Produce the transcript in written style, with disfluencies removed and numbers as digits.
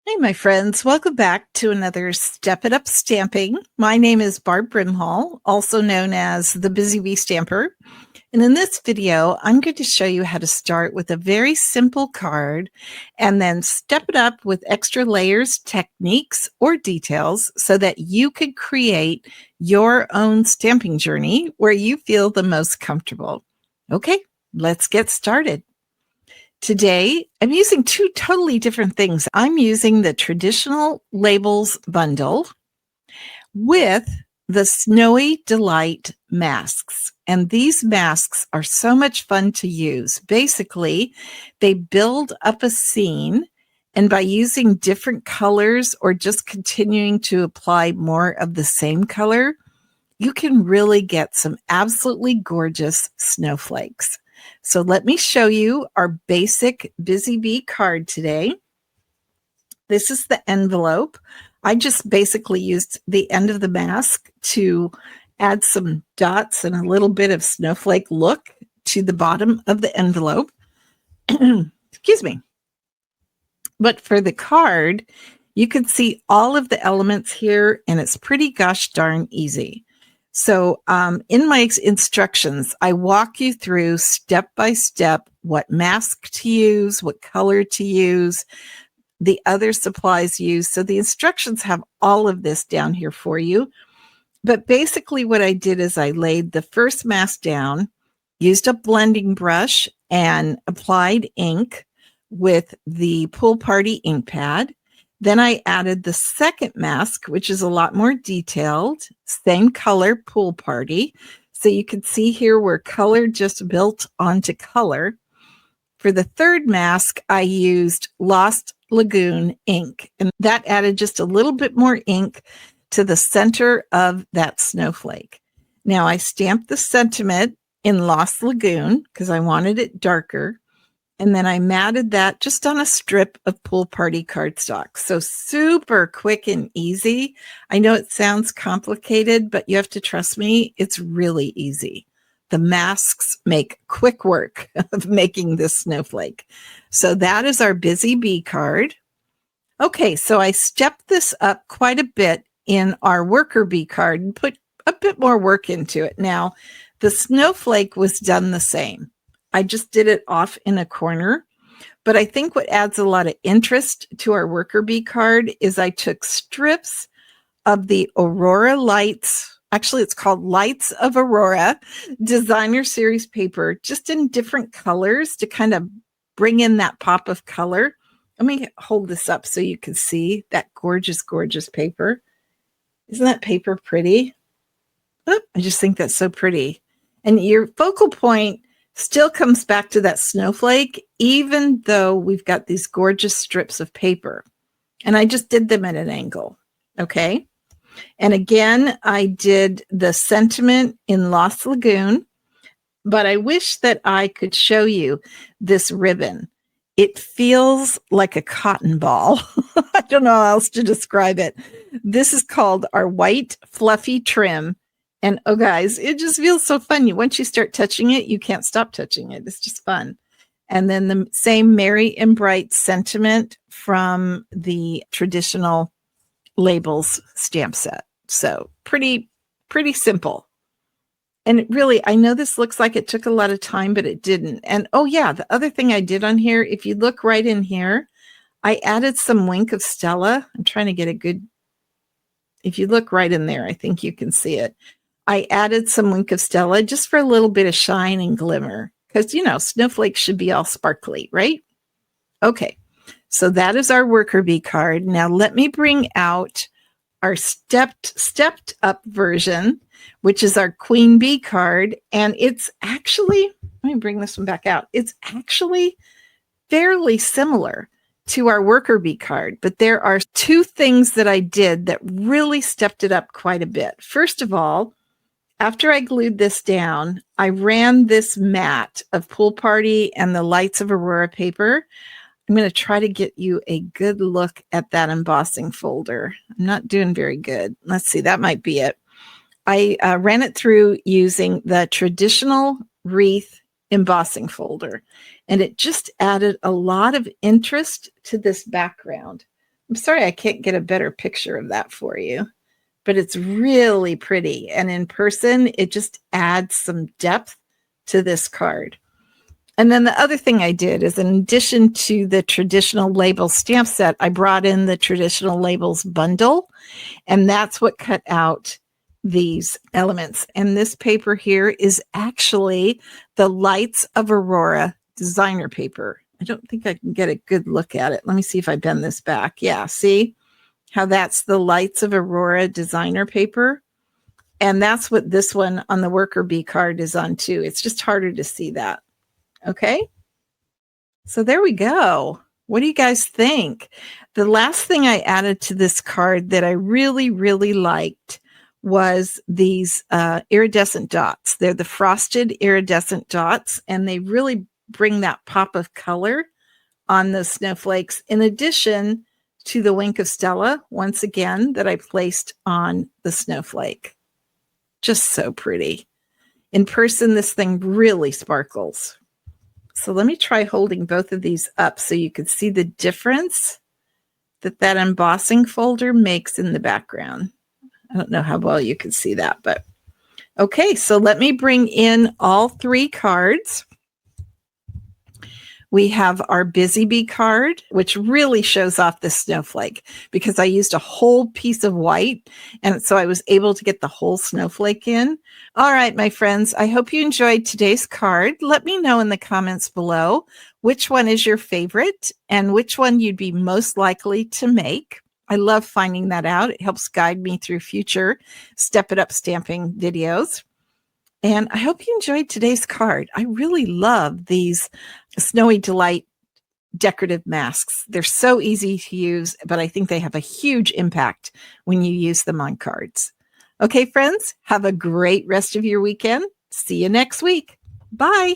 Hey, my friends, welcome back to another Step It Up Stamping. My name is 𝗏𝗏, also known as the Busy Bee Stamper. And in this video, I'm going to show you how to start with a very simple card and then step it up with extra layers, techniques, or details so that you could create your own stamping journey where you feel the most comfortable. Okay, let's get started. Today, I'm using two totally different things. I'm using the traditional labels bundle with the Snowy Delight masks. And these masks are so much fun to use. Basically, they build up a scene, and by using different colors or just continuing to apply more of the same color, you can really get some absolutely gorgeous snowflakes. So let me show you our basic Busy Bee card today. This is the envelope. I just basically used the end of the mask to add some dots and a little bit of snowflake look to the bottom of the envelope. Excuse me. But for the card, you can see all of the elements here, and it's pretty gosh darn easy. So in my instructions, I walk you through step by step what mask to use, what color to use, the other supplies used. So the instructions have all of this down here for you. But basically what I did is I laid the first mask down, used a blending brush, and applied ink with the Pool Party ink pad. Then I added the second mask, which is a lot more detailed, same color, Pool Party. So you can see here where color just built onto color. For the third mask, I used Lost Lagoon ink, and that added just a little bit more ink to the center of that snowflake. Now I stamped the sentiment in Lost Lagoon because I wanted it darker. And then I matted that just on a strip of Pool Party cardstock. So super quick and easy. I know it sounds complicated, but you have to trust me, it's really easy. The masks make quick work of making this snowflake. So that is our Busy Bee card. Okay, so I stepped this up quite a bit in our Worker Bee card and put a bit more work into it. Now, the snowflake was done the same. I just did it off in a corner, but I think what adds a lot of interest to our Worker Bee card is I took strips of the Aurora Lights, actually it's called Lights of Aurora designer series paper, just in different colors to kind of bring in that pop of color. Let me hold this up so you can see that gorgeous, gorgeous paper. Isn't that paper pretty? Oh, I just think that's so pretty. And your focal point still comes back to that snowflake, even though we've got these gorgeous strips of paper. And I just did them at an angle, okay? And again, I did the sentiment in Lost Lagoon, but I wish that I could show you this ribbon. It feels like a cotton ball. I don't know how else to describe it. This is called our white fluffy trim. And oh, guys, it just feels so fun. Once you start touching it, you can't stop touching it. It's just fun. And then the same merry and bright sentiment from the traditional labels stamp set. So pretty simple. And really, I know this looks like it took a lot of time, but it didn't. And oh yeah, the other thing I did on here, if you look right in here, I added some 𝗏𝗏𝗁𝗏. I'm trying to get a good, if you look right in there, I think you can see it. I added some 𝗏𝗏𝗁𝗏 just for a little bit of shine and glimmer because, you know, snowflakes should be all sparkly, right? Okay, so that is our Worker Bee card. Now let me bring out our stepped up version, which is our Queen Bee card. And it's actually, let me bring this one back out. It's actually fairly similar to our Worker Bee card, but there are two things that I did that really stepped it up quite a bit. First of all, after I glued this down, I ran this mat of Pool Party and the Lights of Aurora paper. I'm going to try to get you a good look at that embossing folder. I'm not doing very good. Let's see, that might be it. I ran it through using the traditional wreath embossing folder, and it just added a lot of interest to this background. I'm sorry I can't get a better picture of that for you, but it's really pretty. And in person, it just adds some depth to this card. And then the other thing I did is, in addition to the traditional label stamp set, I brought in the traditional labels bundle, and that's what cut out these elements. And this paper here is actually the Lights of Aurora designer paper. I don't think I can get a good look at it. Let me see if I bend this back. Yeah, see how that's the Lights of Aurora designer paper? And that's what this one on the worker bee card is on too. It's just harder to see that. Okay, so there we go. What do you guys think? The last thing I added to this card that I really, really liked was these iridescent dots. They're the frosted iridescent dots, and they really bring that pop of color on the snowflakes, in addition to the 𝗥𝗲𝗁, once again, that I placed on the snowflake. Just so pretty. In person, this thing really sparkles. So let me try holding both of these up so you can see the difference that embossing folder makes in the background. I don't know how well you can see that, but okay, so let me bring in all three cards. We have our Busy Bee card, which really shows off the snowflake because I used a whole piece of white, and so I was able to get the whole snowflake in. All right, my friends, I hope you enjoyed today's card. Let me know in the comments below which one is your favorite and which one you'd be most likely to make. I love finding that out. It helps guide me through future Step It Up stamping videos. And I hope you enjoyed today's card. I really love these Snowy Delight decorative masks. They're so easy to use, but I think they have a huge impact when you use them on cards. Okay, friends, have a great rest of your weekend. See you next week. Bye.